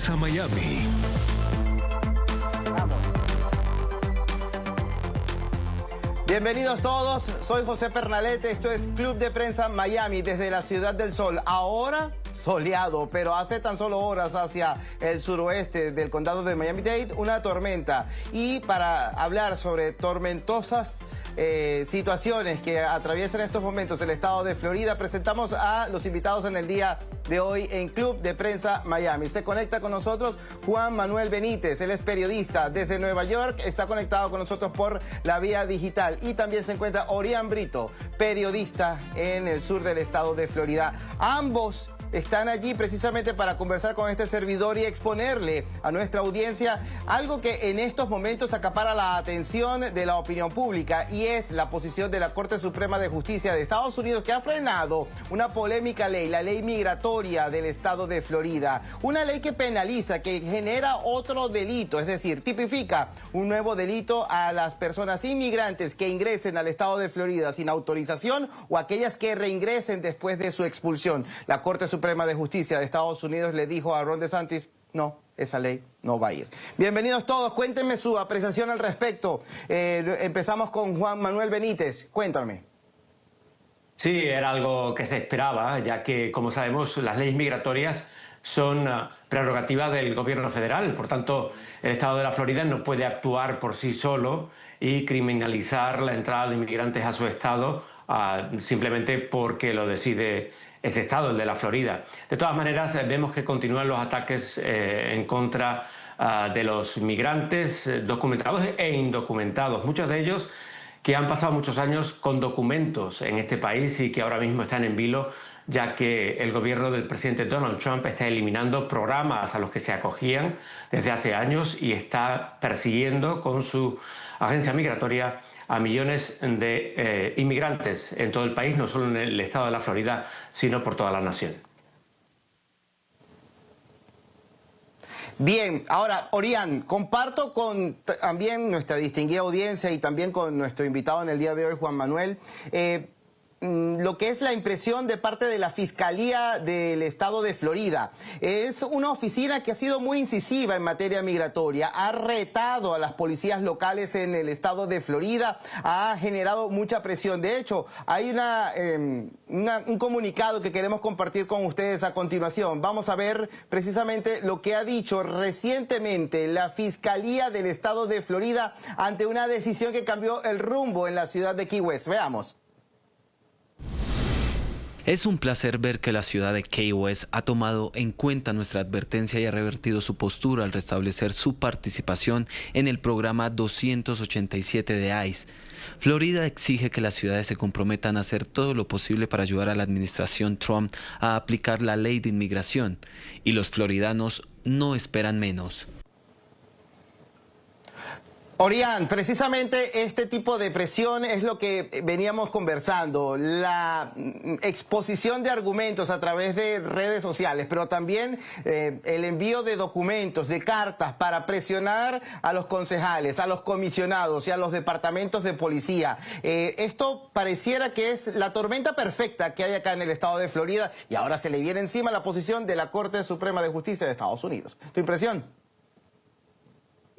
Prensa Miami. Bienvenidos todos, soy José Pernalete, esto es Club de Prensa Miami desde la Ciudad del Sol. Ahora soleado, pero hace tan solo horas hacia el suroeste del condado de Miami-Dade una tormenta. Y para hablar sobre tormentosas situaciones que atraviesan en estos momentos el estado de Florida, presentamos a los invitados en el día de hoy en Club de Prensa Miami. Se conecta con nosotros Juan Manuel Benítez, él es periodista desde Nueva York, está conectado con nosotros por la vía digital. Y también se encuentra Orián Brito, periodista en el sur del estado de Florida. Ambos están allí precisamente para conversar con este servidor y exponerle a nuestra audiencia algo que en estos momentos acapara la atención de la opinión pública, y es la posición de la Corte Suprema de Justicia de Estados Unidos, que ha frenado una polémica ley, la ley migratoria del estado de Florida. Una ley que penaliza, que genera otro delito, es decir, tipifica un nuevo delito a las personas inmigrantes que ingresen al estado de Florida sin autorización o aquellas que reingresen después de su expulsión. La Corte Suprema de Justicia de Estados Unidos le dijo a Ron DeSantis: no, esa ley no va a ir. Bienvenidos todos, cuéntenme su apreciación al respecto. Empezamos con Juan Manuel Benítez, cuéntame. Sí, era algo que se esperaba, ya que, como sabemos, las leyes migratorias son prerrogativa del gobierno federal. Por tanto, el estado de la Florida no puede actuar por sí solo y criminalizar la entrada de inmigrantes a su estado simplemente porque lo decide ese estado, el de la Florida. De todas maneras, vemos que continúan los ataques en contra de los migrantes documentados e indocumentados, muchos de ellos que han pasado muchos años con documentos en este país y que ahora mismo están en vilo, ya que el gobierno del presidente Donald Trump está eliminando programas a los que se acogían desde hace años y está persiguiendo con su agencia migratoria a millones de inmigrantes en todo el país, no solo en el estado de la Florida, sino por toda la nación. Bien, ahora, Orián, comparto con también nuestra distinguida audiencia y también con nuestro invitado en el día de hoy, Juan Manuel, lo que es la impresión de parte de la Fiscalía del Estado de Florida. Es una oficina que ha sido muy incisiva en materia migratoria, ha retado a las policías locales en el Estado de Florida, ha generado mucha presión. De hecho, hay un comunicado que queremos compartir con ustedes a continuación. Vamos a ver precisamente lo que ha dicho recientemente la Fiscalía del Estado de Florida ante una decisión que cambió el rumbo en la ciudad de Key West. Veamos. Es un placer ver que la ciudad de Key West ha tomado en cuenta nuestra advertencia y ha revertido su postura al restablecer su participación en el programa 287 de ICE. Florida exige que las ciudades se comprometan a hacer todo lo posible para ayudar a la administración Trump a aplicar la ley de inmigración, y los floridanos no esperan menos. Orián, precisamente este tipo de presión es lo que veníamos conversando, la exposición de argumentos a través de redes sociales, pero también el envío de documentos, de cartas para presionar a los concejales, a los comisionados y a los departamentos de policía. Esto pareciera que es la tormenta perfecta que hay acá en el estado de Florida, y ahora se le viene encima la posición de la Corte Suprema de Justicia de Estados Unidos. ¿Tu impresión?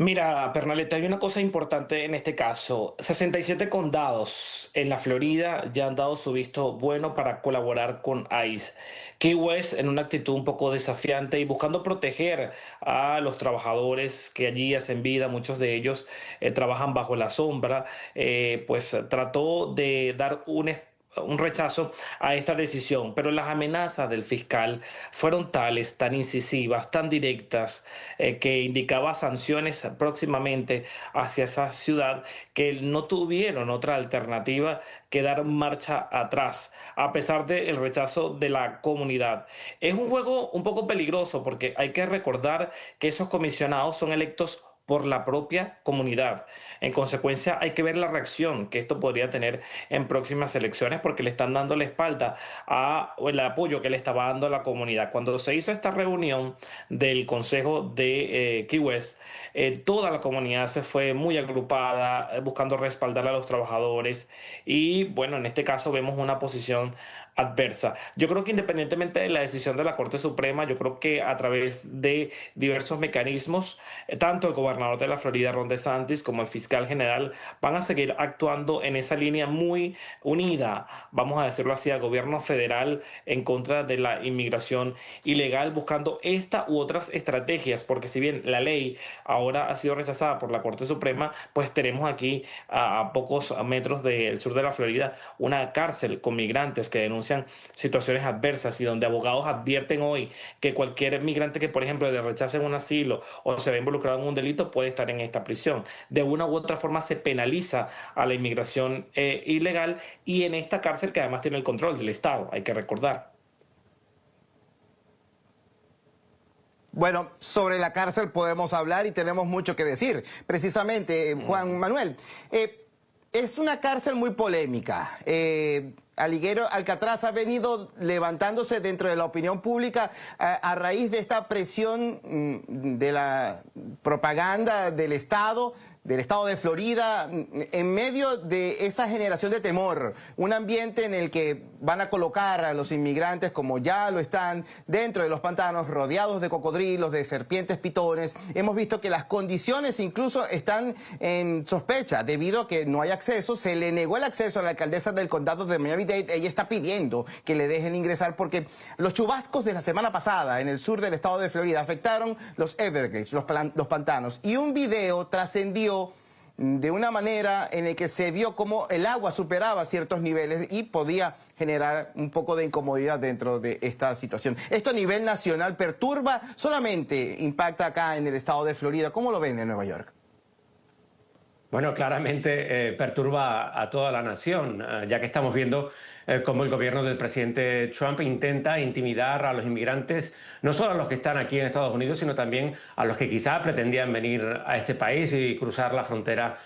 Mira, Pernaleta, hay una cosa importante en este caso. 67 condados en la Florida ya han dado su visto bueno para colaborar con ICE. Key West, en una actitud un poco desafiante y buscando proteger a los trabajadores que allí hacen vida, muchos de ellos trabajan bajo la sombra, pues trató de dar un rechazo a esta decisión, pero las amenazas del fiscal fueron tales, tan incisivas, tan directas, que indicaba sanciones próximamente hacia esa ciudad, que no tuvieron otra alternativa que dar marcha atrás, a pesar del rechazo de la comunidad. Es un juego un poco peligroso porque hay que recordar que esos comisionados son electos por la propia comunidad. En consecuencia, hay que ver la reacción que esto podría tener en próximas elecciones, porque le están dando la espalda o el apoyo que le estaba dando a la comunidad. Cuando se hizo esta reunión del Consejo de Key West, toda la comunidad se fue muy agrupada, buscando respaldar a los trabajadores. Y bueno, en este caso vemos una posición adversa. Yo creo que independientemente de la decisión de la Corte Suprema, yo creo que a través de diversos mecanismos, tanto el gobernador de la Florida, Ron DeSantis, como el fiscal general, van a seguir actuando en esa línea muy unida, vamos a decirlo así, al gobierno federal en contra de la inmigración ilegal, buscando esta u otras estrategias, porque si bien la ley ahora ha sido rechazada por la Corte Suprema, pues tenemos aquí a pocos metros del sur de la Florida una cárcel con migrantes que denuncian situaciones adversas y donde abogados advierten hoy que cualquier migrante que, por ejemplo, le rechacen un asilo o se ve involucrado en un delito puede estar en esta prisión. De una u otra forma se penaliza a la inmigración ilegal y en esta cárcel que además tiene el control del Estado, hay que recordar. Bueno, sobre la cárcel podemos hablar y tenemos mucho que decir. Precisamente, Juan Manuel, es una cárcel muy polémica. Alcatraz ha venido levantándose dentro de la opinión pública a raíz de esta presión de la propaganda del Estado de Florida, en medio de esa generación de temor, un ambiente en el que van a colocar a los inmigrantes, como ya lo están, dentro de los pantanos, rodeados de cocodrilos, de serpientes pitones. Hemos visto que las condiciones incluso están en sospecha, debido a que no hay acceso. Se le negó el acceso a la alcaldesa del condado de Miami-Dade. Ella está pidiendo que le dejen ingresar porque los chubascos de la semana pasada en el sur del estado de Florida afectaron los Everglades, los pantanos, y un video trascendió de una manera en la que se vio cómo el agua superaba ciertos niveles y podía generar un poco de incomodidad dentro de esta situación. Esto a nivel nacional perturba, solamente impacta acá en el estado de Florida. ¿Cómo lo ven en Nueva York? Bueno, claramente perturba a toda la nación, ya que estamos viendo cómo el gobierno del presidente Trump intenta intimidar a los inmigrantes, no solo a los que están aquí en Estados Unidos, sino también a los que quizá pretendían venir a este país y cruzar la frontera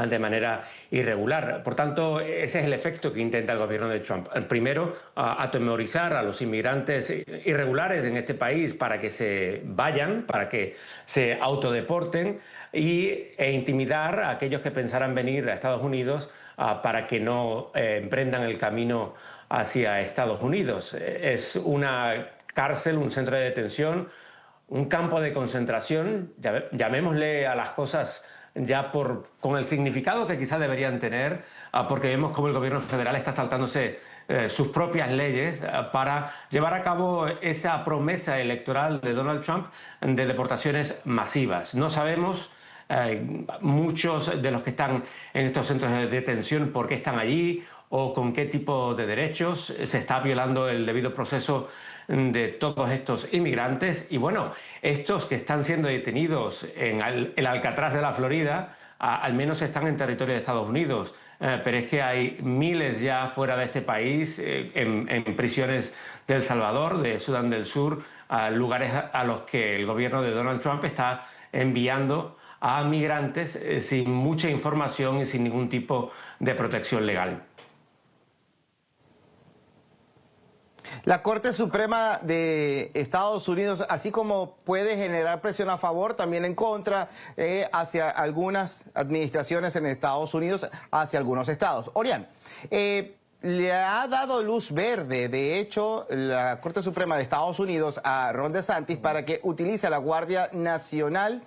de manera irregular. Por tanto, ese es el efecto que intenta el gobierno de Trump. Primero, atemorizar a los inmigrantes irregulares en este país para que se vayan, para que se autodeporten, e intimidar a aquellos que pensaran venir a Estados Unidos para que no emprendan el camino hacia Estados Unidos. Es una cárcel, un centro de detención, un campo de concentración, llamémosle a las cosas ya con el significado que quizás deberían tener, porque vemos cómo el gobierno federal está saltándose sus propias leyes para llevar a cabo esa promesa electoral de Donald Trump de deportaciones masivas. No sabemos muchos de los que están en estos centros de detención por qué están allí o con qué tipo de derechos. Se está violando el debido proceso de todos estos inmigrantes. Y bueno, estos que están siendo detenidos en el Alcatraz de la Florida, al menos están en territorio de Estados Unidos. Pero es que hay miles ya fuera de este país, en prisiones de El Salvador, de Sudán del Sur, lugares a los que el gobierno de Donald Trump está enviando a migrantes sin mucha información y sin ningún tipo de protección legal. La Corte Suprema de Estados Unidos, así como puede generar presión a favor, también en contra, hacia algunas administraciones en Estados Unidos, hacia algunos estados. Orián, le ha dado luz verde, de hecho, la Corte Suprema de Estados Unidos a Ron DeSantis para que utilice a la Guardia Nacional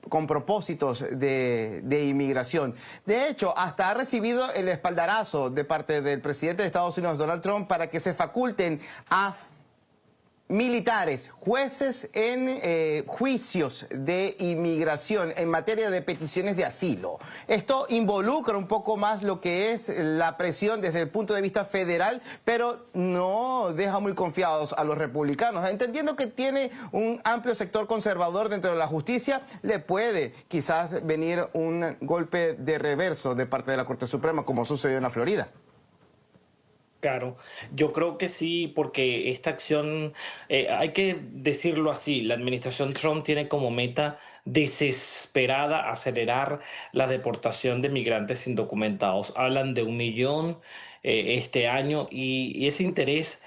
con propósitos de inmigración. De hecho, hasta ha recibido el espaldarazo de parte del presidente de Estados Unidos, Donald Trump, para que se faculten a militares, jueces en juicios de inmigración en materia de peticiones de asilo. Esto involucra un poco más lo que es la presión desde el punto de vista federal, pero no deja muy confiados a los republicanos. Entendiendo que tiene un amplio sector conservador dentro de la justicia, le puede quizás venir un golpe de reverso de parte de la Corte Suprema, como sucedió en la Florida. Claro, yo creo que sí, porque esta acción, hay que decirlo así, la administración Trump tiene como meta desesperada acelerar la deportación de migrantes indocumentados. Hablan de 1 millón este año y ese interés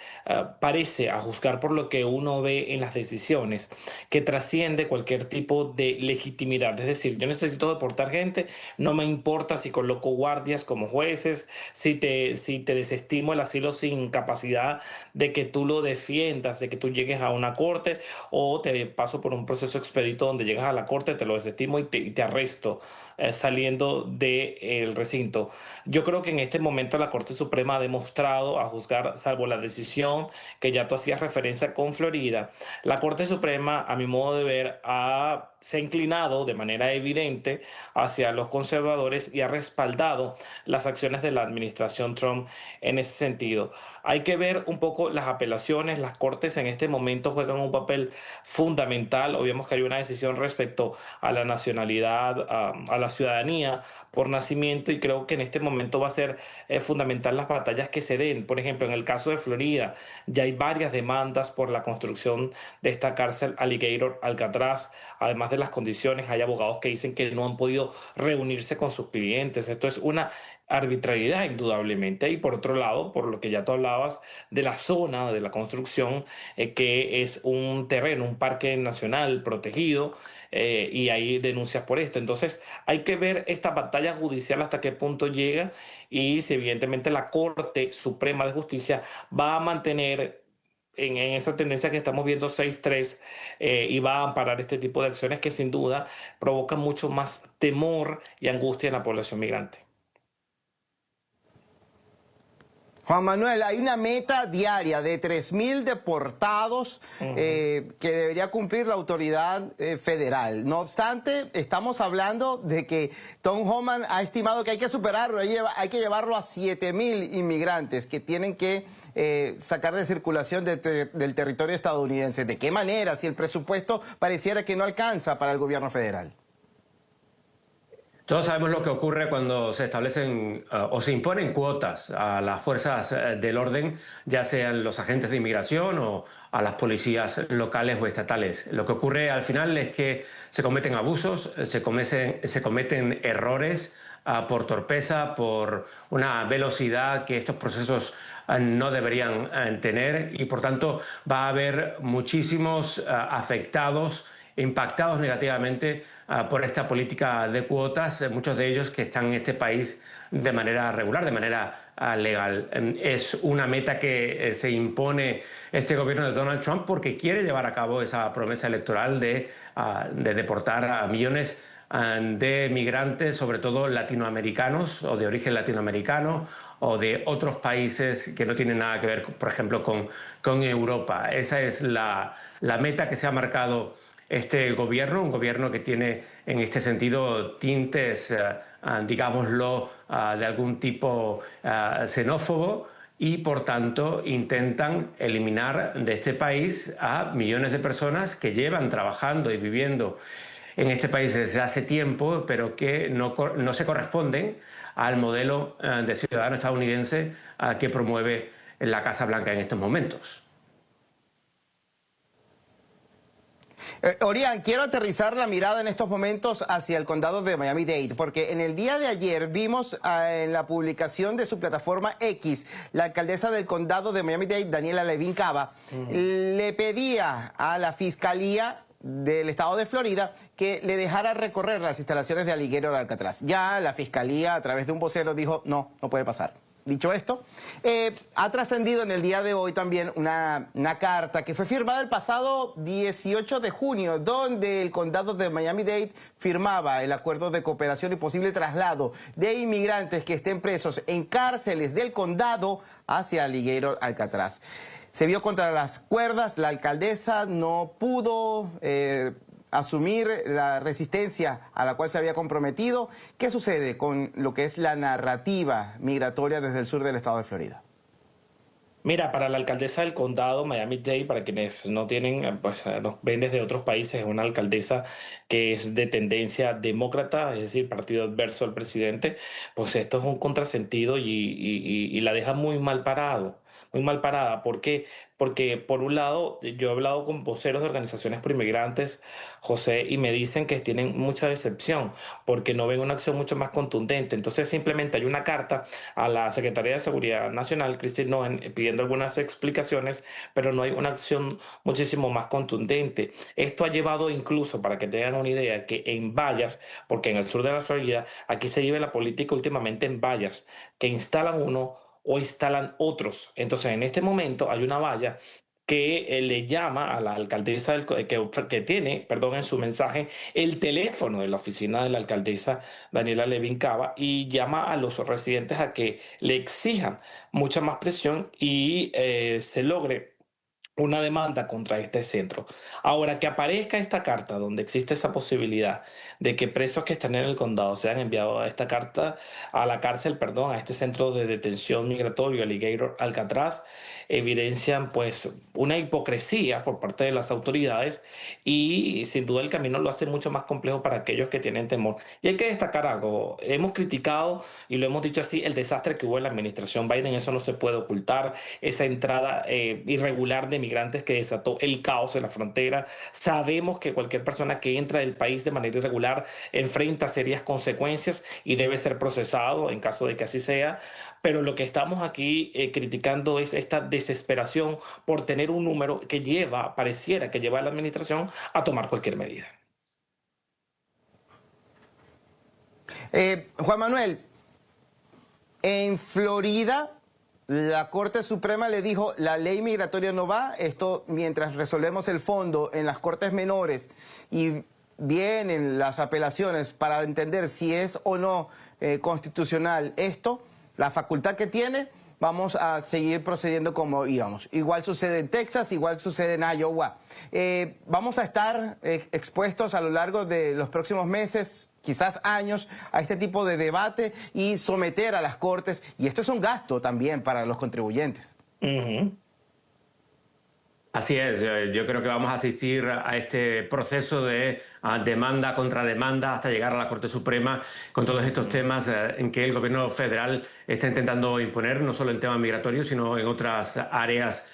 parece, a juzgar por lo que uno ve en las decisiones, que trasciende cualquier tipo de legitimidad. Es decir, yo necesito deportar gente, no me importa si coloco guardias como jueces, si te desestimo el asilo sin capacidad de que tú lo defiendas, de que tú llegues a una corte, o te paso por un proceso expedito donde llegas a la corte, te lo desestimo y te arresto saliendo del recinto. Yo creo que en este momento la Corte Suprema ha demostrado, a juzgar, salvo la decisión que ya tú hacías referencia con Florida, la Corte Suprema, a mi modo de ver, se ha inclinado de manera evidente hacia los conservadores y ha respaldado las acciones de la administración Trump en ese sentido. Hay que ver un poco las apelaciones. Las cortes en este momento juegan un papel fundamental. Hoy vemos que hay una decisión respecto a la nacionalidad, a la ciudadanía por nacimiento, y creo que en este momento va a ser fundamental las batallas que se den. Por ejemplo, en el caso de Florida, ya hay varias demandas por la construcción de esta cárcel Alligator Alcatraz. Además de las condiciones, hay abogados que dicen que no han podido reunirse con sus clientes. Esto es una arbitrariedad, indudablemente. Y por otro lado, por lo que ya tú hablabas de la zona de la construcción, que es un terreno, un parque nacional protegido, y hay denuncias por esto. Entonces, hay que ver esta batalla judicial hasta qué punto llega, y si evidentemente la Corte Suprema de Justicia va a mantener en esa tendencia que estamos viendo 6-3, y va a amparar este tipo de acciones que sin duda provocan mucho más temor y angustia en la población migrante. Juan Manuel, hay una meta diaria de 3.000 deportados que debería cumplir la autoridad federal. No obstante, estamos hablando de que Tom Homan ha estimado que hay que superarlo, hay que llevarlo a 7.000 inmigrantes que tienen que sacar de circulación del territorio estadounidense. ¿De qué manera? Si el presupuesto pareciera que no alcanza para el gobierno federal. Todos sabemos lo que ocurre cuando se establecen o se imponen cuotas a las fuerzas del orden, ya sean los agentes de inmigración o a las policías locales o estatales. Lo que ocurre al final es que se cometen abusos, se cometen errores por torpeza, por una velocidad que estos procesos no deberían tener, y por tanto va a haber muchísimos afectados, impactados negativamente por esta política de cuotas, muchos de ellos que están en este país de manera regular, de manera legal. Es una meta que se impone este gobierno de Donald Trump porque quiere llevar a cabo esa promesa electoral de deportar a millones de migrantes, sobre todo latinoamericanos o de origen latinoamericano o de otros países que no tienen nada que ver, por ejemplo, con Europa. Esa es la meta que se ha marcado este gobierno, un gobierno que tiene en este sentido tintes, digámoslo, de algún tipo xenófobo, y por tanto intentan eliminar de este país a millones de personas que llevan trabajando y viviendo en este país desde hace tiempo, pero que no se corresponden al modelo de ciudadano estadounidense que promueve la Casa Blanca en estos momentos. Orián, quiero aterrizar la mirada en estos momentos hacia el condado de Miami-Dade, porque en el día de ayer vimos en la publicación de su plataforma X, la alcaldesa del condado de Miami-Dade, Daniela Levin Cava, le pedía a la fiscalía del estado de Florida que le dejara recorrer las instalaciones de Alligator Alcatraz. Ya la fiscalía, a través de un vocero, dijo no puede pasar. Dicho esto, ha trascendido en el día de hoy también una carta que fue firmada el pasado 18 de junio, donde el condado de Miami-Dade firmaba el acuerdo de cooperación y posible traslado de inmigrantes que estén presos en cárceles del condado hacia Alligator Alcatraz. Se vio contra las cuerdas, la alcaldesa no pudo asumir la resistencia a la cual se había comprometido. ¿Qué sucede con lo que es la narrativa migratoria desde el sur del estado de Florida? Mira, para la alcaldesa del condado, Miami-Dade, para quienes no tienen, pues nos ven desde otros países, es una alcaldesa que es de tendencia demócrata, es decir, partido adverso al presidente. Pues esto es un contrasentido y la deja muy mal parado. muy mal parada. ¿Por qué? Porque por un lado, yo he hablado con voceros de organizaciones proinmigrantes, José, y me dicen que tienen mucha decepción porque no ven una acción mucho más contundente. Entonces simplemente hay una carta a la Secretaría de Seguridad Nacional, Kristi Noem, pidiendo algunas explicaciones, pero no hay una acción muchísimo más contundente. Esto ha llevado incluso, para que tengan una idea, que en vallas, porque en el sur de la Florida, aquí se lleva la política últimamente en vallas, que instalan uno o instalan otros. Entonces, en este momento hay una valla que le llama a la alcaldesa que tiene, perdón, en su mensaje el teléfono de la oficina de la alcaldesa Daniela Levin Cava y llama a los residentes a que le exijan mucha más presión y se logre una demanda contra este centro. Ahora, que aparezca esta carta donde existe esa posibilidad de que presos que están en el condado sean enviados a esta carta, a la cárcel, perdón, a este centro de detención migratorio, Alligator Alcatraz, evidencian pues una hipocresía por parte de las autoridades y sin duda el camino lo hace mucho más complejo para aquellos que tienen temor. Y hay que destacar algo, hemos criticado y lo hemos dicho así, el desastre que hubo en la administración Biden, eso no se puede ocultar, esa entrada irregular de migrantes que desató el caos en la frontera. Sabemos que cualquier persona que entra del país de manera irregular enfrenta serias consecuencias y debe ser procesado en caso de que así sea, pero lo que estamos aquí criticando es esta desesperación por tener un número que pareciera que lleva a la administración a tomar cualquier medida. Juan Manuel, en Florida la Corte Suprema le dijo, la ley migratoria no va, esto mientras resolvemos el fondo en las cortes menores y vienen las apelaciones para entender si es o no constitucional esto, la facultad que tiene, vamos a seguir procediendo como íbamos. Igual sucede en Texas, igual sucede en Iowa. Vamos a estar expuestos a lo largo de los próximos meses, quizás años, a este tipo de debate y someter a las cortes. Y esto es un gasto también para los contribuyentes. Así es, yo creo que vamos a asistir a este proceso de demanda contra demanda hasta llegar a la Corte Suprema con todos estos temas en que el gobierno federal está intentando imponer, no solo en temas migratorios, sino en otras áreas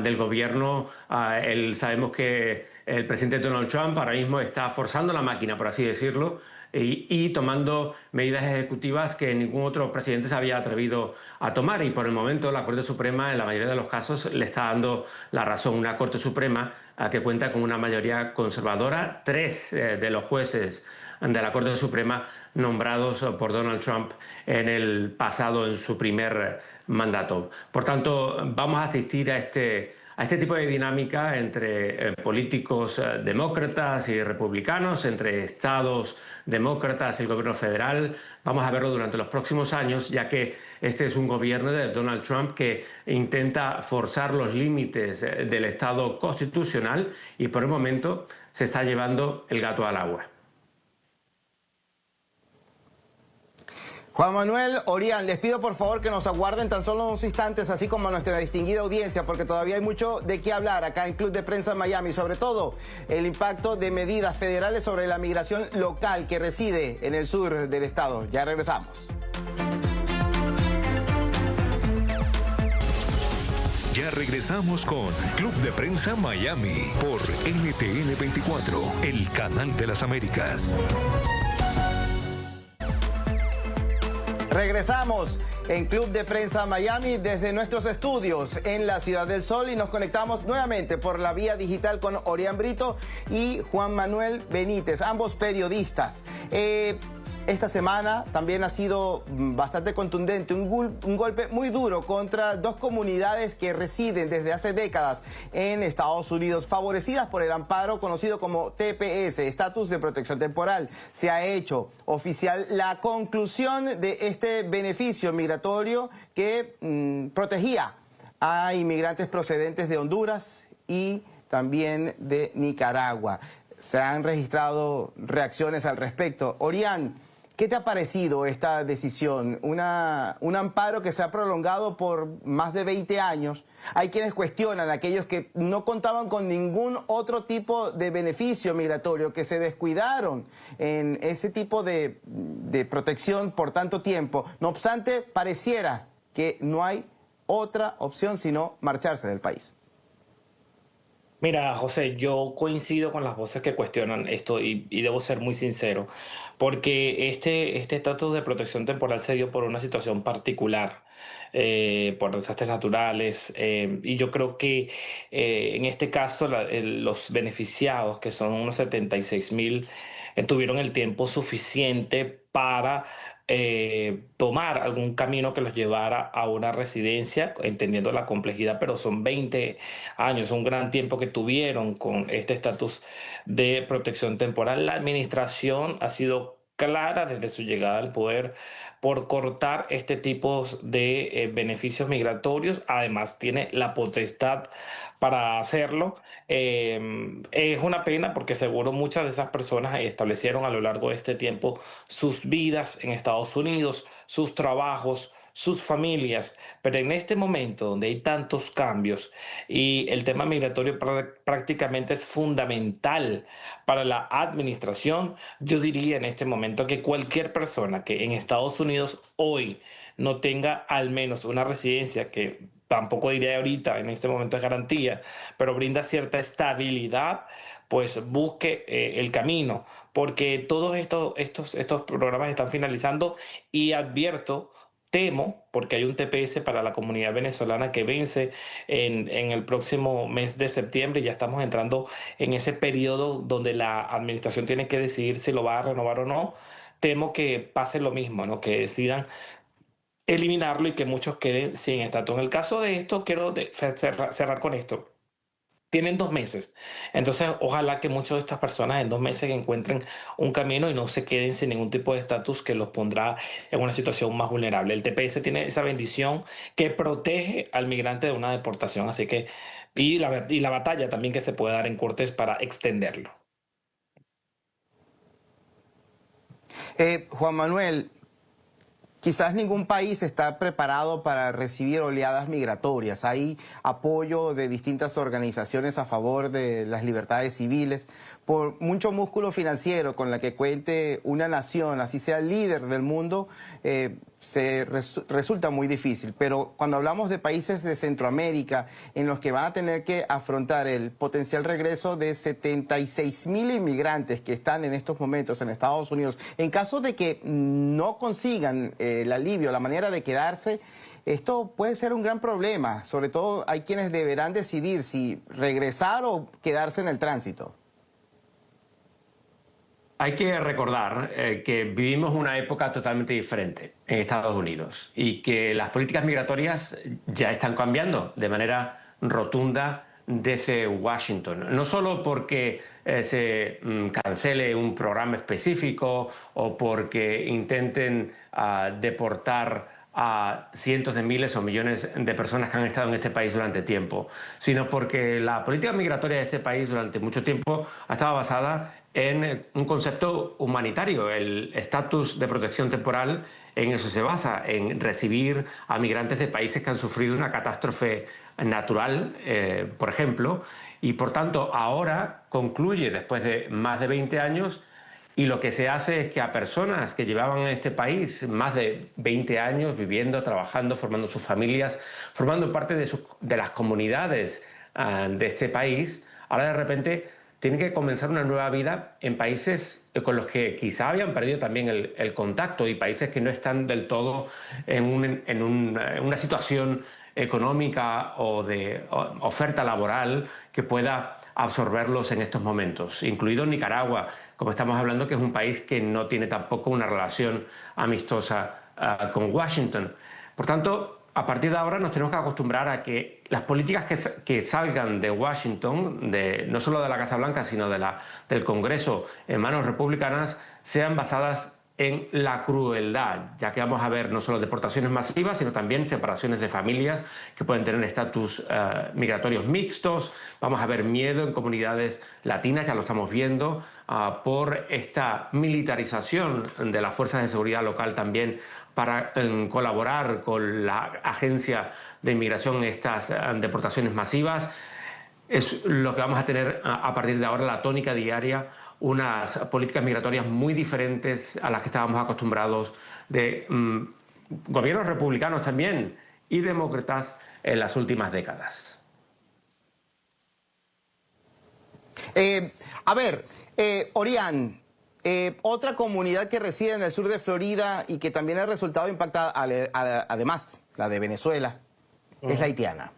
del gobierno. Sabemos que el presidente Donald Trump ahora mismo está forzando la máquina, por así decirlo, y tomando medidas ejecutivas que ningún otro presidente se había atrevido a tomar. Y por el momento la Corte Suprema, en la mayoría de los casos, le está dando la razón. Una Corte Suprema que cuenta con una mayoría conservadora. 3 de los jueces de la Corte Suprema nombrados por Donald Trump en el pasado, en su primer mandato. Por tanto, vamos a asistir a este tipo de dinámica entre políticos demócratas y republicanos, entre estados demócratas y el gobierno federal. Vamos a verlo durante los próximos años, ya que este es un gobierno de Donald Trump que intenta forzar los límites del Estado constitucional y por el momento se está llevando el gato al agua. Juan Manuel, Orián, les pido por favor que nos aguarden tan solo unos instantes, así como a nuestra distinguida audiencia, porque todavía hay mucho de qué hablar acá en Club de Prensa Miami, sobre todo el impacto de medidas federales sobre la migración local que reside en el sur del estado. Ya regresamos. Ya regresamos con Club de Prensa Miami por NTN 24, el canal de las Américas. Regresamos en Club de Prensa Miami desde nuestros estudios en la Ciudad del Sol y nos conectamos nuevamente por la vía digital con Orián Brito y Juan Manuel Benítez, ambos periodistas. Esta semana también ha sido bastante contundente, un golpe muy duro contra 2 comunidades que residen desde hace décadas en Estados Unidos, favorecidas por el amparo conocido como TPS, Estatus de Protección Temporal. Se ha hecho oficial la conclusión de este beneficio migratorio que protegía a inmigrantes procedentes de Honduras y también de Nicaragua. Se han registrado reacciones al respecto. Orián, ¿qué te ha parecido esta decisión? Un amparo que se ha prolongado por más de 20 años. Hay quienes cuestionan a aquellos que no contaban con ningún otro tipo de beneficio migratorio, que se descuidaron en ese tipo de protección por tanto tiempo. No obstante, pareciera que no hay otra opción sino marcharse del país. Mira, José, yo coincido con las voces que cuestionan esto y debo ser muy sincero, porque este estatus de protección temporal se dio por una situación particular, por desastres naturales, y yo creo que en este caso los beneficiados, que son unos 76.000, tuvieron el tiempo suficiente para tomar algún camino que los llevara a una residencia, entendiendo la complejidad, pero son 20 años, un gran tiempo que tuvieron con este estatus de protección temporal. La administración ha sido clara desde su llegada al poder por cortar este tipo de beneficios migratorios. Además, tiene la potestad para hacerlo. Es una pena porque seguro muchas de esas personas establecieron a lo largo de este tiempo sus vidas en Estados Unidos, sus trabajos, sus familias, pero en este momento donde hay tantos cambios y el tema migratorio prácticamente es fundamental para la administración, yo diría en este momento que cualquier persona que en Estados Unidos hoy no tenga al menos una residencia, que tampoco diría ahorita en este momento es garantía, pero brinda cierta estabilidad, pues busque el camino, porque todos estos programas están finalizando y advierto, temo, porque hay un TPS para la comunidad venezolana que vence en el próximo mes de septiembre. Ya estamos entrando en ese periodo donde la administración tiene que decidir si lo va a renovar o no. Temo que pase lo mismo, ¿no? Que decidan eliminarlo y que muchos queden sin estatus. En el caso de esto, quiero cerrar con esto. Tienen 2 meses. Entonces, ojalá que muchas de estas personas en 2 meses encuentren un camino y no se queden sin ningún tipo de estatus que los pondrá en una situación más vulnerable. El TPS tiene esa bendición que protege al migrante de una deportación, así que, y la batalla también que se puede dar en cortes para extenderlo. Juan Manuel, quizás ningún país está preparado para recibir oleadas migratorias. Hay apoyo de distintas organizaciones a favor de las libertades civiles. Por mucho músculo financiero con la que cuente una nación, así sea el líder del mundo, resulta muy difícil. Pero cuando hablamos de países de Centroamérica, en los que van a tener que afrontar el potencial regreso de 76.000 inmigrantes que están en estos momentos en Estados Unidos, en caso de que no consigan el alivio, la manera de quedarse, esto puede ser un gran problema. Sobre todo hay quienes deberán decidir si regresar o quedarse en el tránsito. Hay que recordar que vivimos una época totalmente diferente en Estados Unidos y que las políticas migratorias ya están cambiando de manera rotunda desde Washington. No solo porque se cancele un programa específico o porque intenten deportar a cientos de miles o millones de personas que han estado en este país durante tiempo, sino porque la política migratoria de este país durante mucho tiempo ha estado basada en un concepto humanitario. El estatus de protección temporal en eso se basa, en recibir a migrantes de países que han sufrido una catástrofe natural, por ejemplo, y por tanto ahora concluye después de más de 20 años y lo que se hace es que a personas que llevaban en este país más de 20 años viviendo, trabajando, formando sus familias, formando parte de las comunidades de este país, ahora de repente tienen que comenzar una nueva vida en países con los que quizá habían perdido también el contacto y países que no están del todo en una situación económica o de oferta laboral que pueda absorberlos en estos momentos, incluido Nicaragua, como estamos hablando, que es un país que no tiene tampoco una relación amistosa con Washington. Por tanto, a partir de ahora nos tenemos que acostumbrar a que las políticas que salgan de Washington, no solo de la Casa Blanca, sino del Congreso en manos republicanas, sean basadas en la crueldad, ya que vamos a ver no solo deportaciones masivas, sino también separaciones de familias que pueden tener estatus migratorios mixtos. Vamos a ver miedo en comunidades latinas, ya lo estamos viendo, por esta militarización de las fuerzas de seguridad local también para colaborar con la agencia de inmigración en estas deportaciones masivas. Es lo que vamos a tener a partir de ahora, la tónica diaria, unas políticas migratorias muy diferentes a las que estábamos acostumbrados de gobiernos republicanos también, y demócratas en las últimas décadas. Orián, otra comunidad que reside en el sur de Florida y que también ha resultado impactada, además la de Venezuela, es la haitiana.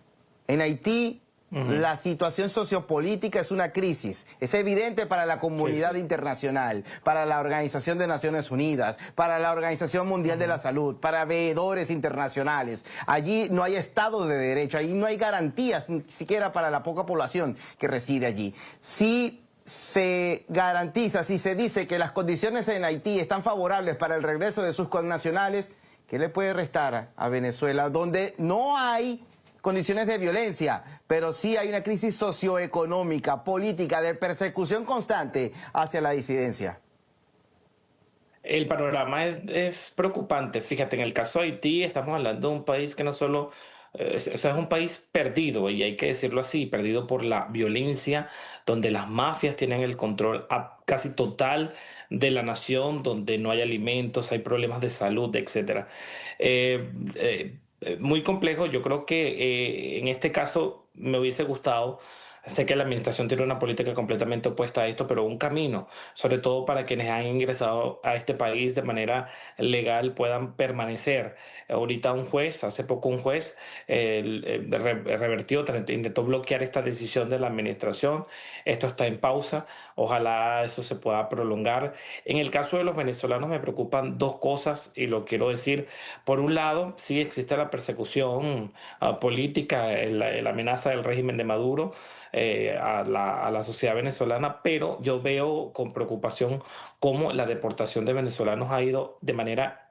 En Haití, la situación sociopolítica es una crisis. Es evidente para la comunidad internacional, para la Organización de Naciones Unidas, para la Organización Mundial de la Salud, para veedores internacionales. Allí no hay Estado de Derecho, allí no hay garantías ni siquiera para la poca población que reside allí. Si se garantiza, si se dice que las condiciones en Haití están favorables para el regreso de sus connacionales, ¿qué le puede restar a Venezuela, donde no hay condiciones de violencia, pero sí hay una crisis socioeconómica, política, de persecución constante hacia la disidencia? El panorama es preocupante. Fíjate, en el caso de Haití estamos hablando de un país que no solo es un país perdido, y hay que decirlo así, perdido por la violencia, donde las mafias tienen el control casi total de la nación, donde no hay alimentos, hay problemas de salud, etcétera. Muy complejo. Yo creo que en este caso me hubiese gustado. Sé que la administración tiene una política completamente opuesta a esto, pero un camino, sobre todo para quienes han ingresado a este país de manera legal, puedan permanecer. Ahorita hace poco un juez revertió, intentó bloquear esta decisión de la administración. Esto está en pausa. Ojalá eso se pueda prolongar. En el caso de los venezolanos me preocupan dos cosas y lo quiero decir. Por un lado, sí existe la persecución política, la amenaza del régimen de Maduro a la sociedad venezolana, pero yo veo con preocupación cómo la deportación de venezolanos ha ido de manera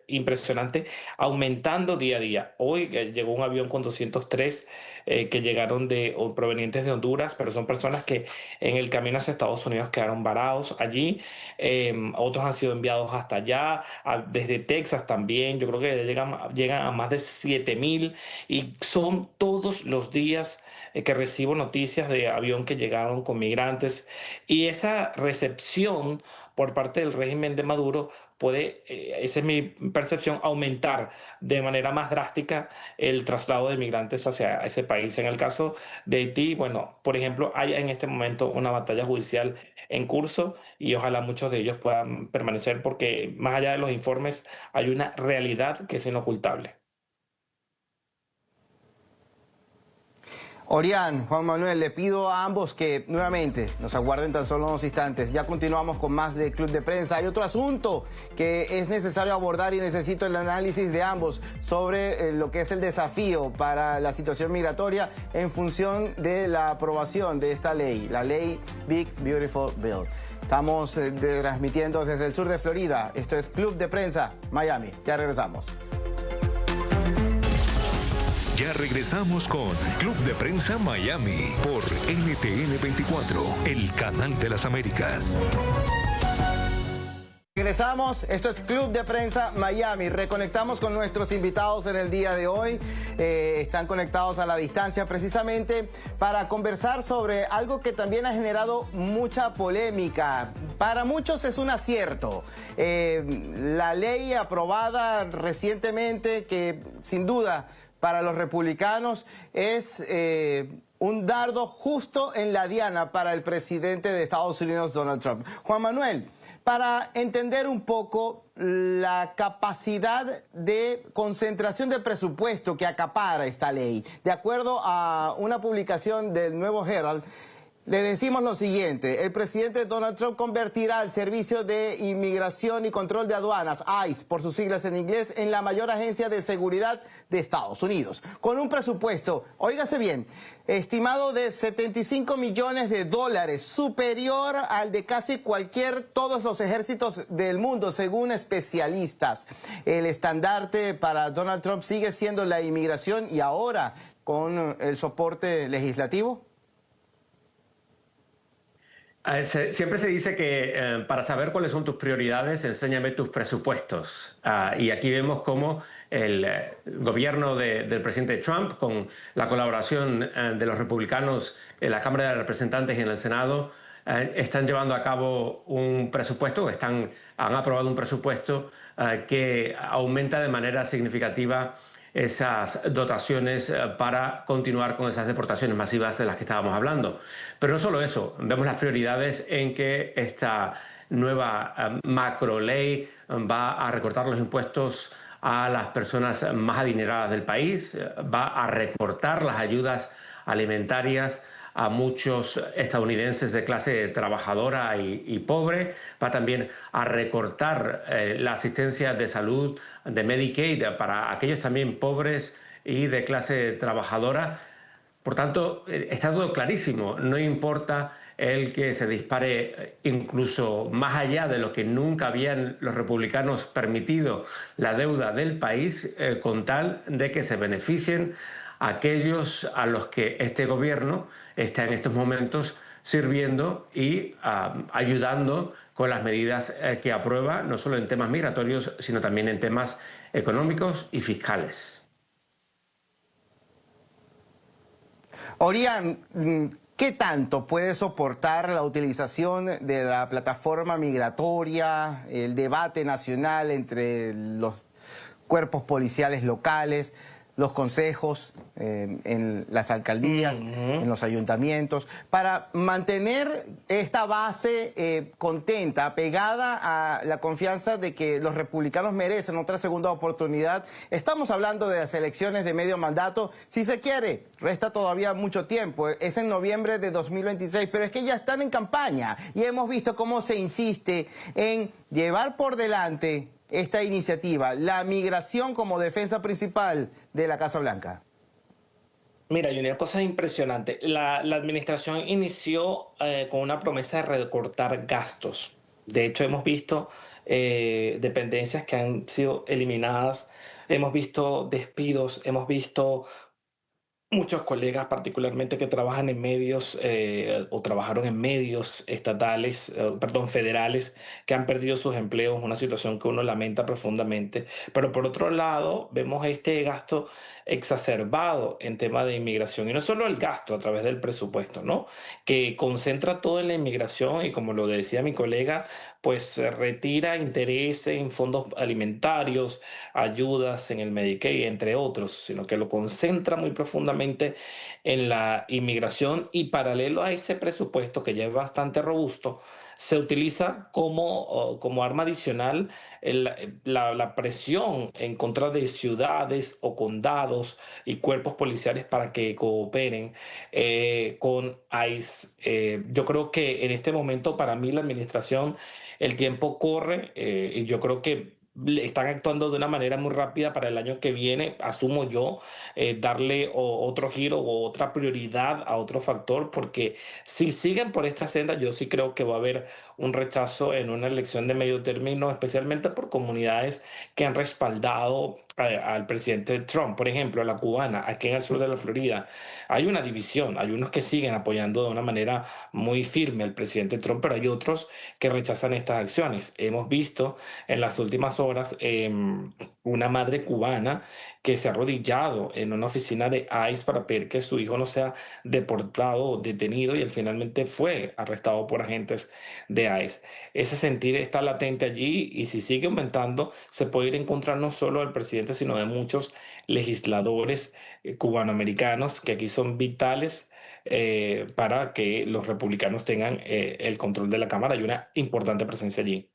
impresionante, aumentando día a día. Hoy llegó un avión con 203 que llegaron provenientes de Honduras, pero son personas que en el camino hacia Estados Unidos quedaron varados allí. Otros han sido enviados hasta allá, desde Texas también. Yo creo que llegan a más de 7,000, y son todos los días que recibo noticias de avión que llegaron con migrantes, y esa recepción por parte del régimen de Maduro puede, esa es mi percepción, aumentar de manera más drástica el traslado de migrantes hacia ese país. En el caso de Haití, bueno, por ejemplo, hay en este momento una batalla judicial en curso, y ojalá muchos de ellos puedan permanecer, porque más allá de los informes hay una realidad que es inocultable. Orián, Juan Manuel, le pido a ambos que nuevamente nos aguarden tan solo unos instantes. Ya continuamos con más de Club de Prensa. Hay otro asunto que es necesario abordar y necesito el análisis de ambos sobre lo que es el desafío para la situación migratoria en función de la aprobación de esta ley, la ley Big Beautiful Bill. Estamos transmitiendo desde el sur de Florida. Esto es Club de Prensa Miami. Ya regresamos. Ya regresamos con Club de Prensa Miami por NTN 24, el canal de las Américas. Regresamos, esto es Club de Prensa Miami. Reconectamos con nuestros invitados en el día de hoy. Están conectados a la distancia precisamente para conversar sobre algo que también ha generado mucha polémica. Para muchos es un acierto. La ley aprobada recientemente, que sin duda para los republicanos es un dardo justo en la diana para el presidente de Estados Unidos, Donald Trump. Juan Manuel, para entender un poco la capacidad de concentración de presupuesto que acapara esta ley, de acuerdo a una publicación del Nuevo Herald, le decimos lo siguiente: el presidente Donald Trump convertirá el Servicio de Inmigración y Control de Aduanas, ICE, por sus siglas en inglés, en la mayor agencia de seguridad de Estados Unidos, con un presupuesto, óigase bien, estimado de $75 millones, superior al de casi todos los ejércitos del mundo, según especialistas. El estandarte para Donald Trump sigue siendo la inmigración, y ahora con el soporte legislativo. Siempre se dice que para saber cuáles son tus prioridades, enséñame tus presupuestos. Y aquí vemos cómo el gobierno del presidente Trump, con la colaboración de los republicanos en la Cámara de Representantes y en el Senado, están llevando a cabo un presupuesto, han aprobado un presupuesto que aumenta de manera significativa esas dotaciones para continuar con esas deportaciones masivas de las que estábamos hablando. Pero no solo eso, vemos las prioridades en que esta nueva macro ley va a recortar los impuestos a las personas más adineradas del país, va a recortar las ayudas alimentarias a muchos estadounidenses de clase trabajadora y pobre, va también a recortar la asistencia de salud de Medicaid para aquellos también pobres y de clase trabajadora. Por tanto, está todo clarísimo, no importa el que se dispare incluso más allá de lo que nunca habían los republicanos permitido la deuda del país, con tal de que se beneficien aquellos a los que este gobierno está en estos momentos sirviendo y ayudando con las medidas que aprueba, no solo en temas migratorios, sino también en temas económicos y fiscales. Orián, ¿qué tanto puede soportar la utilización de la plataforma migratoria, el debate nacional entre los cuerpos policiales locales, los consejos en las alcaldías, en los ayuntamientos, para mantener esta base contenta, pegada a la confianza de que los republicanos merecen otra segunda oportunidad? Estamos hablando de las elecciones de medio mandato, si se quiere, resta todavía mucho tiempo, es en noviembre de 2026, pero es que ya están en campaña y hemos visto cómo se insiste en llevar por delante esta iniciativa, la migración como defensa principal de la Casa Blanca. Mira, hay una cosa impresionante. La administración inició con una promesa de recortar gastos. De hecho, hemos visto dependencias que han sido eliminadas, hemos visto despidos, hemos visto muchos colegas, particularmente que trabajan en medios o trabajaron en medios estatales, perdón, federales, que han perdido sus empleos, una situación que uno lamenta profundamente. Pero por otro lado, vemos este gasto exacerbado en tema de inmigración, y no solo el gasto a través del presupuesto, ¿no? Que concentra todo en la inmigración y, como lo decía mi colega, pues se retira intereses en fondos alimentarios, ayudas en el Medicaid, entre otros, sino que lo concentra muy profundamente en la inmigración, y paralelo a ese presupuesto que ya es bastante robusto, se utiliza como arma adicional la presión en contra de ciudades o condados y cuerpos policiales para que cooperen con ICE. Yo creo que en este momento, para mí, la administración, el tiempo corre, y yo creo que están actuando de una manera muy rápida para el año que viene, asumo yo, darle otro giro o otra prioridad a otro factor, porque si siguen por esta senda, yo sí creo que va a haber un rechazo en una elección de medio término, especialmente por comunidades que han respaldado al presidente Trump. Por ejemplo, la cubana, aquí en el sur de la Florida, hay una división. Hay unos que siguen apoyando de una manera muy firme al presidente Trump, pero hay otros que rechazan estas acciones. Hemos visto en las últimas horas una madre cubana que se ha arrodillado en una oficina de ICE para pedir que su hijo no sea deportado o detenido, y él finalmente fue arrestado por agentes de ICE. Ese sentir está latente allí, y si sigue aumentando, se puede ir en contra no solo del presidente, sino de muchos legisladores cubanoamericanos que aquí son vitales para que los republicanos tengan el control de la Cámara. Hay una importante presencia allí.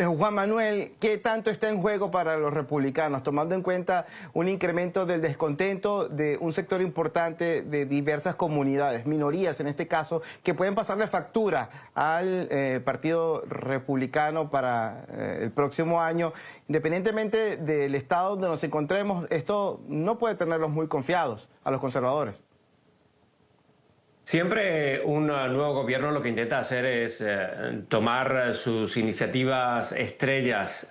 Juan Manuel, ¿qué tanto está en juego para los republicanos, tomando en cuenta un incremento del descontento de un sector importante de diversas comunidades, minorías en este caso, que pueden pasarle factura al Partido Republicano para el próximo año? Independientemente del estado donde nos encontremos, esto no puede tenerlos muy confiados a los conservadores. Siempre un nuevo gobierno lo que intenta hacer es tomar sus iniciativas estrellas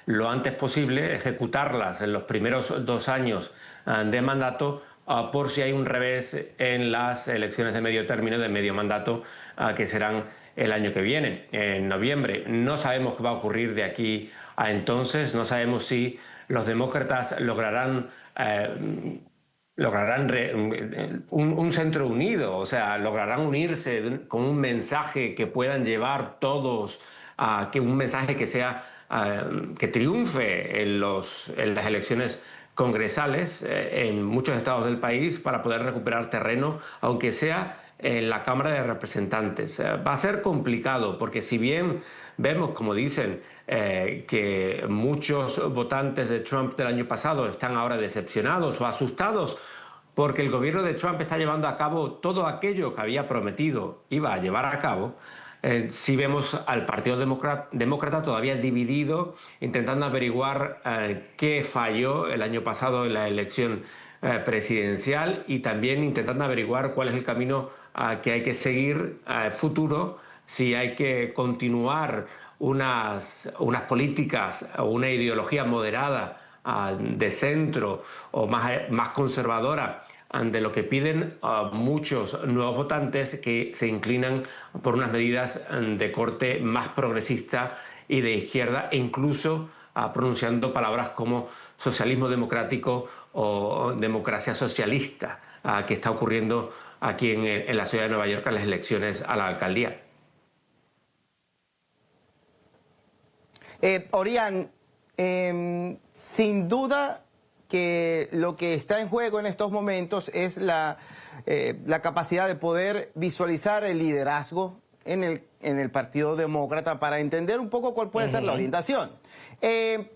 lo antes posible, ejecutarlas en los primeros 2 años de mandato, por si hay un revés en las elecciones de medio término, de medio mandato, que serán el año que viene, en noviembre. No sabemos qué va a ocurrir de aquí a entonces, no sabemos si los demócratas lograrán un centro unido, o sea, lograrán unirse con un mensaje que puedan llevar todos, que un mensaje que sea que triunfe en las elecciones congresales en muchos estados del país para poder recuperar terreno, aunque sea en la Cámara de Representantes. Va a ser complicado porque si bien vemos, como dicen, que muchos votantes de Trump del año pasado están ahora decepcionados o asustados porque el gobierno de Trump está llevando a cabo todo aquello que había prometido iba a llevar a cabo, si vemos al Partido Demócrata todavía dividido, intentando averiguar qué falló el año pasado en la elección presidencial y también intentando averiguar cuál es el camino que hay que seguir futuro, si hay que continuar unas políticas o una ideología moderada de centro o más conservadora de lo que piden muchos nuevos votantes que se inclinan por unas medidas de corte más progresista y de izquierda, e incluso pronunciando palabras como socialismo democrático o democracia socialista, que está ocurriendo aquí en la ciudad de Nueva York en las elecciones a la alcaldía. Orián, sin duda que lo que está en juego en estos momentos es la capacidad de poder visualizar el liderazgo en el Partido Demócrata para entender un poco cuál puede ser la orientación. De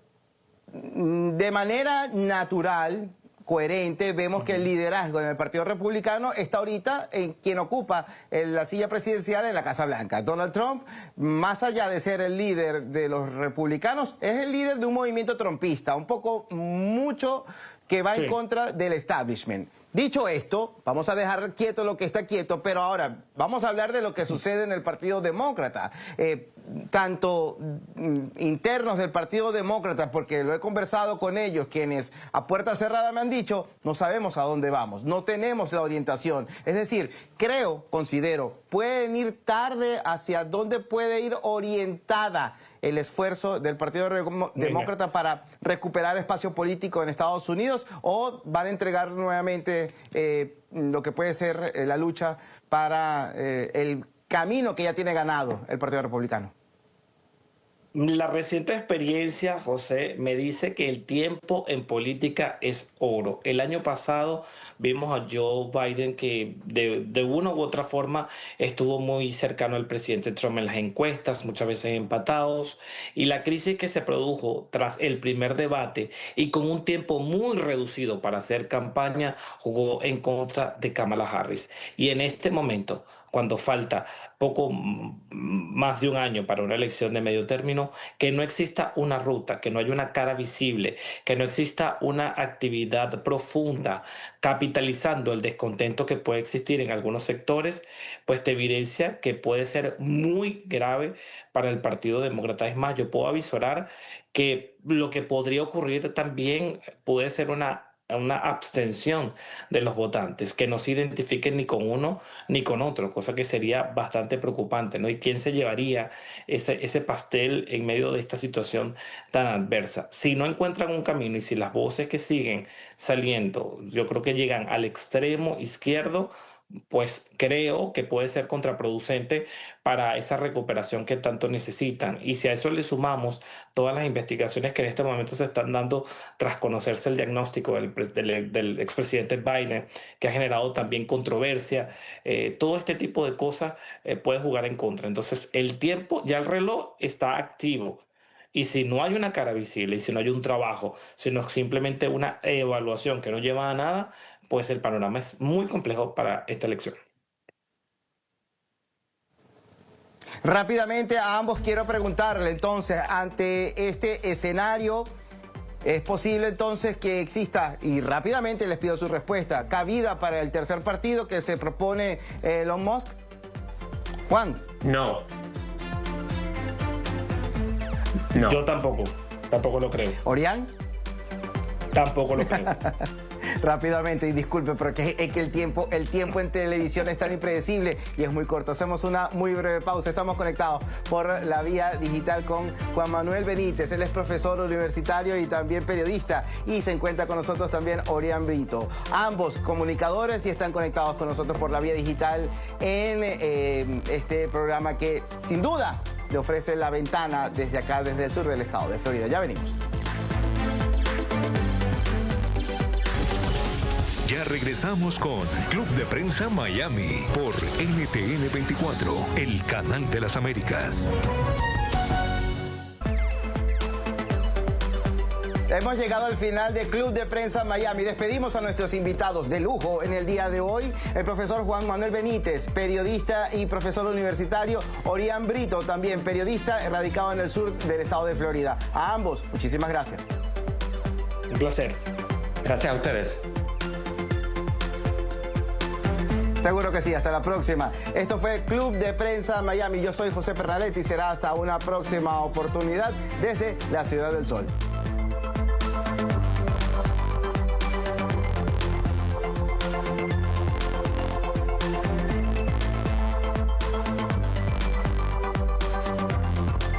manera natural, coherente, vemos que el liderazgo en el Partido Republicano está ahorita en quien ocupa la silla presidencial en la Casa Blanca. Donald Trump, más allá de ser el líder de los republicanos, es el líder de un movimiento trumpista, mucho que va en contra del establishment. Dicho esto, vamos a dejar quieto lo que está quieto, pero ahora vamos a hablar de lo que sucede en el Partido Demócrata. Tanto internos del Partido Demócrata, porque lo he conversado con ellos, quienes a puerta cerrada me han dicho, no sabemos a dónde vamos, no tenemos la orientación. Es decir, considero, pueden ir tarde hacia dónde puede ir orientada el esfuerzo del Partido Demócrata para recuperar espacio político en Estados Unidos, o van a entregar nuevamente lo que puede ser la lucha para el camino que ya tiene ganado el Partido Republicano. La reciente experiencia, José, me dice que el tiempo en política es oro. El año pasado vimos a Joe Biden que de una u otra forma estuvo muy cercano al presidente Trump en las encuestas, muchas veces empatados, y la crisis que se produjo tras el primer debate y con un tiempo muy reducido para hacer campaña jugó en contra de Kamala Harris. Y en este momento, cuando falta poco más de un año para una elección de medio término, que no exista una ruta, que no haya una cara visible, que no exista una actividad profunda capitalizando el descontento que puede existir en algunos sectores, pues te evidencia que puede ser muy grave para el Partido Demócrata. Es más, yo puedo avisorar que lo que podría ocurrir también puede ser una abstención de los votantes, que no se identifiquen ni con uno ni con otro, cosa que sería bastante preocupante, ¿no? ¿Y quién se llevaría ese pastel en medio de esta situación tan adversa? Si no encuentran un camino y si las voces que siguen saliendo, yo creo que llegan al extremo izquierdo, pues creo que puede ser contraproducente para esa recuperación que tanto necesitan. Y si a eso le sumamos todas las investigaciones que en este momento se están dando tras conocerse el diagnóstico del expresidente Biden, que ha generado también controversia, todo este tipo de cosas puede jugar en contra. Entonces el tiempo, ya el reloj está activo. Y si no hay una cara visible, y si no hay un trabajo, sino simplemente una evaluación que no lleva a nada, pues el panorama es muy complejo para esta elección. Rápidamente a ambos quiero preguntarle, entonces, ante este escenario, ¿es posible entonces que exista, y rápidamente les pido su respuesta, cabida para el tercer partido que se propone Elon Musk? Juan. No. Yo tampoco lo creo. ¿Orián? Tampoco lo creo. Rápidamente, y disculpe, pero es que el tiempo en televisión es tan impredecible y es muy corto. Hacemos una muy breve pausa. Estamos conectados por la vía digital con Juan Manuel Benítez. Él es profesor universitario y también periodista, y se encuentra con nosotros también Orián Brito. Ambos comunicadores y están conectados con nosotros por la vía digital en este programa que sin duda le ofrece la ventana desde acá, desde el sur del estado de Florida. Ya venimos. Ya regresamos con Club de Prensa Miami por NTN 24, el canal de las Américas. Hemos llegado al final de Club de Prensa Miami. Despedimos a nuestros invitados de lujo en el día de hoy. El profesor Juan Manuel Benítez, periodista y profesor universitario. Orián Brito, también periodista, radicado en el sur del estado de Florida. A ambos, muchísimas gracias. Un placer. Gracias a ustedes. Seguro que sí, hasta la próxima. Esto fue Club de Prensa Miami. Yo soy José Pernalete y será hasta una próxima oportunidad desde la Ciudad del Sol.